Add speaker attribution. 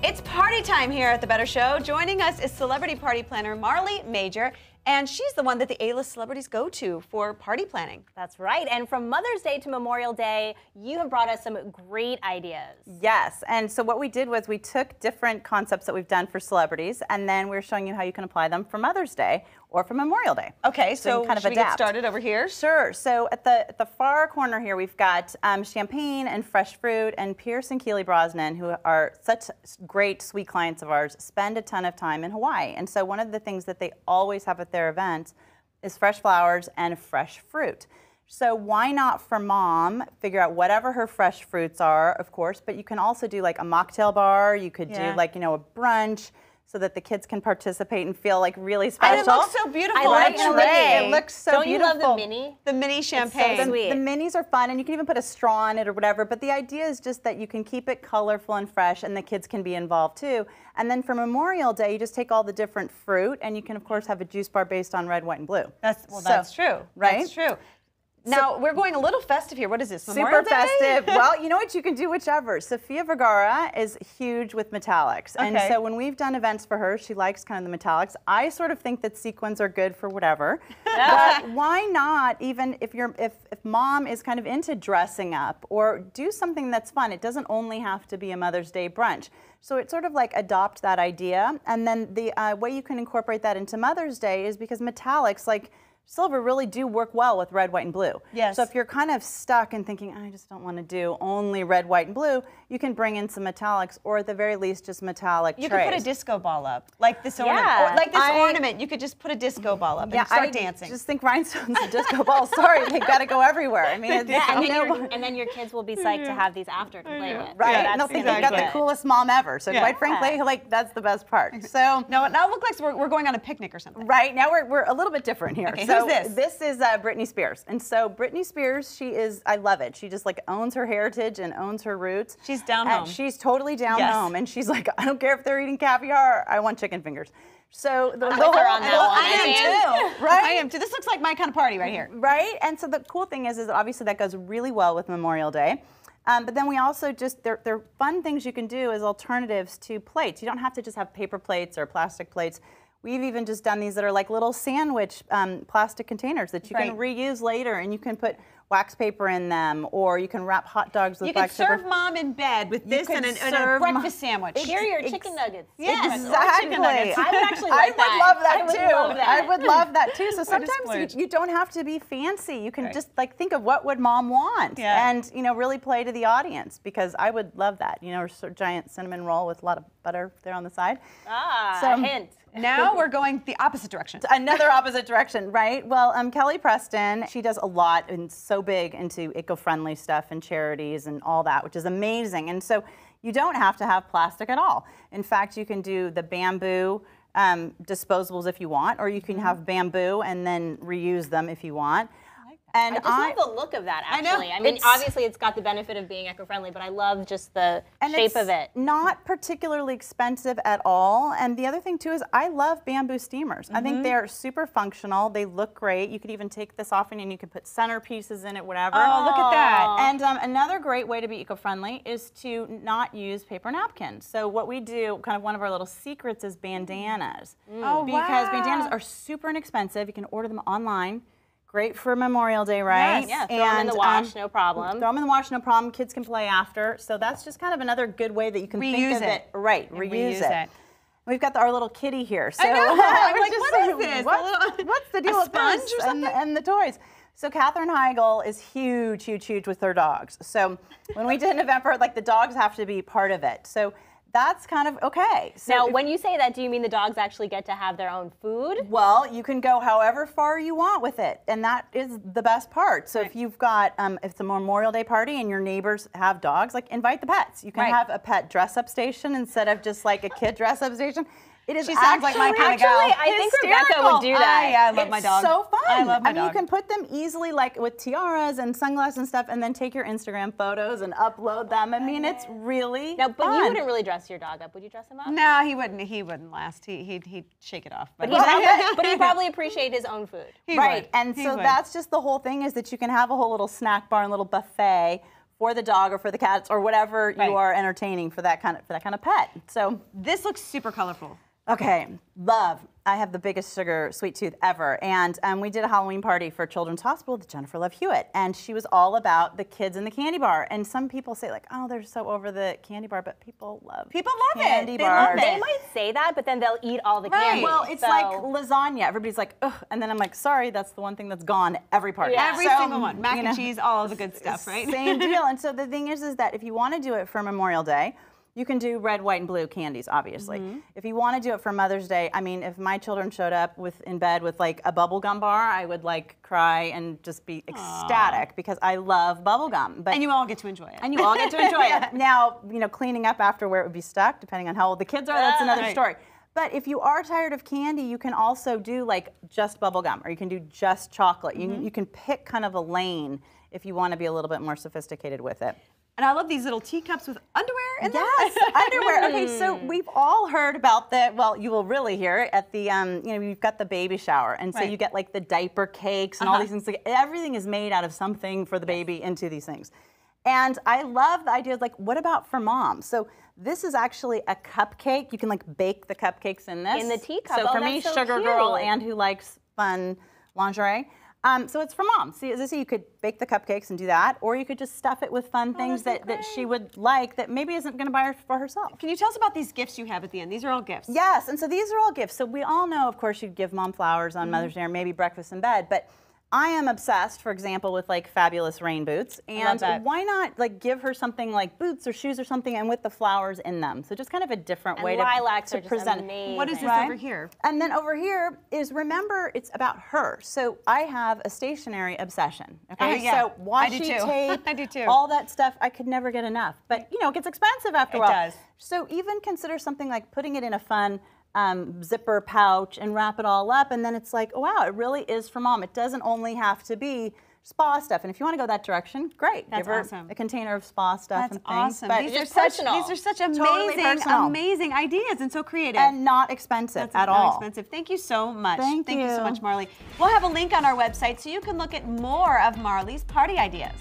Speaker 1: It's party time here at The Better Show. Joining us is celebrity party planner Marley Majcher, and she's the one that the A-list celebrities go to for party planning.
Speaker 2: That's right. And from Mother's Day to Memorial Day, you have brought us some great ideas.
Speaker 3: Yes. And so what we did was we took different concepts that we've done for celebrities, and then we're showing you how you can apply them for Mother's Day or for Memorial Day.
Speaker 1: Okay, so
Speaker 3: kind of
Speaker 1: should we get started over here?
Speaker 3: Sure. So at the far corner here, we've got champagne and fresh fruit, and Pierce and Keely Brosnan, who are such great sweet clients of ours, spend a ton of time in Hawaii. And so one of the things that they always have at their events is fresh flowers and fresh fruit. So why not for mom figure out whatever her fresh fruits are, of course, but you can also do like a mocktail bar, you could do like, you know, a brunch, so that the kids can participate and feel like really special.
Speaker 1: And it looks so beautiful.
Speaker 3: I like it. It looks so beautiful.
Speaker 2: Don't you love the mini?
Speaker 1: The mini champagne.
Speaker 2: It's so sweet.
Speaker 3: The minis are fun, and you can even put a straw in it or whatever, but the idea is just that you can keep it colorful and fresh, and the kids can be involved too. And then for Memorial Day, you just take all the different fruit, and you can, of course, have a juice bar based on red, white, and blue.
Speaker 1: That's true.
Speaker 3: Right?
Speaker 1: That's true. Now, we're going a little festive here. What is this,
Speaker 3: Memorial Day? Super festive. Well, you know what? You can do whichever. Sofia Vergara is huge with metallics.
Speaker 1: Okay.
Speaker 3: And so when we've done events for her, she likes kind of the metallics. I sort of think that sequins are good for whatever. But why not, even if mom is kind of into dressing up, or do something that's fun. It doesn't only have to be a Mother's Day brunch. So it's sort of like adopt that idea. And then the way you can incorporate that into Mother's Day is because metallics, like silver, really do work well with red, white, and blue.
Speaker 1: Yes.
Speaker 3: So if you're kind of stuck and thinking, I just don't want to do only red, white, and blue, you can bring in some metallics, or at the very least, just metallic trays.
Speaker 1: You could put a disco ball up, like this ornament. Or like this ornament, you could just put a disco ball up and start dancing.
Speaker 3: Just think rhinestones and disco balls. Sorry, they've got to go everywhere. I mean,
Speaker 2: and then your kids will be psyched to have these after to play with.
Speaker 3: Right.
Speaker 2: Yeah,
Speaker 3: and they'll think they've got the coolest mom ever. So quite frankly, like that's the best part. So
Speaker 1: now it looks like we're going on a picnic or something.
Speaker 3: Right. Now we're a little bit different here.
Speaker 1: Okay,
Speaker 3: so
Speaker 1: who's this?
Speaker 3: This is Britney Spears. And so Britney Spears, she is, I love it. She just like owns her heritage and owns her roots.
Speaker 1: She's down home.
Speaker 3: She's totally down home. And she's like, I don't care if they're eating caviar, I want chicken fingers. So
Speaker 2: I'm with her on that one.
Speaker 1: I am too.
Speaker 3: Right?
Speaker 1: I am too. This looks like my kind of party right here.
Speaker 3: Right? And so the cool thing is that obviously that goes really well with Memorial Day. But then we also just, they're fun things you can do as alternatives to plates. You don't have to just have paper plates or plastic plates. We've even just done these that are like little sandwich plastic containers that you can reuse later, and you can put wax paper in them, or you can wrap hot dogs with wax paper.
Speaker 1: You could serve mom in bed with this and a breakfast sandwich.
Speaker 2: Here are your chicken nuggets.
Speaker 3: Yes, exactly.
Speaker 2: I would actually like that.
Speaker 3: I would love that too.
Speaker 2: Love that.
Speaker 3: I would love that too. So sometimes you don't have to be fancy. You can just like think of what would mom want, and really play to the audience, because I would love that. A giant cinnamon roll with a lot of butter there on the side.
Speaker 2: So a hint.
Speaker 1: Now we're going the opposite direction.
Speaker 3: Another opposite direction, right? Well, Kelly Preston, she does a lot and so big into eco-friendly stuff and charities and all that, which is amazing. And so you don't have to have plastic at all. In fact, you can do the bamboo disposables if you want, or you can have bamboo and then reuse them if you want.
Speaker 2: And I just love the look of that, actually. I mean, obviously it's got the benefit of being eco-friendly, but I love just the shape of it.
Speaker 3: Not particularly expensive at all. And the other thing too is I love bamboo steamers. I think they're super functional. They look great. You could even take this off and you could put centerpieces in it, whatever.
Speaker 1: Oh, look at that.
Speaker 3: And another great way to be eco-friendly is to not use paper napkins. So what we do, kind of one of our little secrets, is bandanas. Because bandanas are super inexpensive. You can order them online. Great for Memorial Day, right?
Speaker 2: Yes. Yeah, throw them in the wash, no problem.
Speaker 3: Throw them in the wash, no problem. Kids can play after. So that's just kind of another good way that you can think of it. Right, reuse it. We've got our little kitty here. So
Speaker 1: I know. I'm like, what is this?
Speaker 3: What's the deal with this and the toys? So Katherine Heigl is huge, huge, huge with her dogs. So when we did an event for her, like the dogs have to be part of it. So that's kind of okay. So
Speaker 2: now, when you say that, do you mean the dogs actually get to have their own food?
Speaker 3: Well, you can go however far you want with it, and that is the best part. So if you've got, if it's a Memorial Day party and your neighbors have dogs, like invite the pets. You can have a pet dress-up station instead of just like a kid dress-up station. She
Speaker 1: sounds like my kind of gal.
Speaker 2: I think Rebecca would do that.
Speaker 1: Yeah, I love my dog.
Speaker 3: It's so fun.
Speaker 1: I love my dog.
Speaker 3: You can put them easily, like with tiaras and sunglasses and stuff, and then take your Instagram photos and upload them. I mean, it's really
Speaker 2: but
Speaker 3: fun.
Speaker 2: You wouldn't really dress your dog up. Would you dress him up?
Speaker 1: No, he wouldn't. He wouldn't last. He'd shake it off.
Speaker 2: But he'd probably appreciate his own food.
Speaker 3: Right, and so that's just the whole thing, is that you can have a whole little snack bar and little buffet for the dog or for the cats or whatever you are entertaining for that kind of pet. So
Speaker 1: this looks super colorful.
Speaker 3: Okay, love. I have the biggest sugar sweet tooth ever, and we did a Halloween party for Children's Hospital with Jennifer Love Hewitt, and she was all about the kids in the candy bar. And some people say like, oh, they're so over the candy bar, but people love candy bars.
Speaker 2: They might say that, but then they'll eat all the candy.
Speaker 3: Well, it's like lasagna. Everybody's like, ugh, and then I'm like, sorry, that's the one thing that's gone every party.
Speaker 1: Yeah. Every single one, mac and cheese, all of the good stuff, right?
Speaker 3: Same deal. And so the thing is that if you want to do it for Memorial Day, you can do red, white, and blue candies, obviously. If you want to do it for Mother's Day, I mean, if my children showed up in bed with like a bubble gum bar, I would like cry and just be ecstatic because I love bubble gum.
Speaker 1: And you all get to enjoy it.
Speaker 3: And you all get to enjoy it. Now, you know, cleaning up after where it would be stuck, depending on how old the kids are, that's another story. But if you are tired of candy, you can also do like just bubble gum, or you can do just chocolate. You can pick kind of a lane if you want to be a little bit more sophisticated with it.
Speaker 1: And I love these little teacups with underwear in them.
Speaker 3: Yes, underwear. Okay, so we've all heard about the, well, you will really hear it at the, you know, you've got the baby shower. And so you get like the diaper cakes and all these things. Like, everything is made out of something for the baby into these things. And I love the idea of like, what about for mom? So this is actually a cupcake. You can like bake the cupcakes in this.
Speaker 2: In the teacup.
Speaker 3: So for me, sugar girl and who likes fun lingerie. So it's for mom. See, as I say, you could bake the cupcakes and do that, or you could just stuff it with fun things that she would like that maybe isn't going to buy for herself.
Speaker 1: Can you tell us about these gifts you have at the end? These are all gifts.
Speaker 3: Yes, and so these are all gifts. So we all know, of course, you'd give mom flowers on Mother's Day or maybe breakfast in bed, but I am obsessed, for example, with like fabulous rain boots, and why not like give her something like boots or shoes or something, and with the flowers in them? So just kind of a different way to present it.
Speaker 1: What is this over here?
Speaker 3: And then over here is, remember, it's about her. So I have a stationery obsession. Okay, so washi tape,
Speaker 1: I do too.
Speaker 3: all that stuff, I could never get enough. But you know, it gets expensive after a while.
Speaker 1: It does.
Speaker 3: So even consider something like putting it in a fun zipper pouch and wrap it all up, and then it's like, oh wow, it really is for mom. It doesn't only have to be spa stuff, and if you want to go that direction, great.
Speaker 1: That's
Speaker 3: give her
Speaker 1: awesome.
Speaker 3: A container of spa stuff and things.
Speaker 1: Awesome.
Speaker 3: But
Speaker 1: These are such amazing, amazing ideas and so creative.
Speaker 3: And not expensive at all.
Speaker 1: Not expensive. Thank you so much.
Speaker 3: Thank you
Speaker 1: so much, Marley. We'll have a link on our website so you can look at more of Marley's party ideas.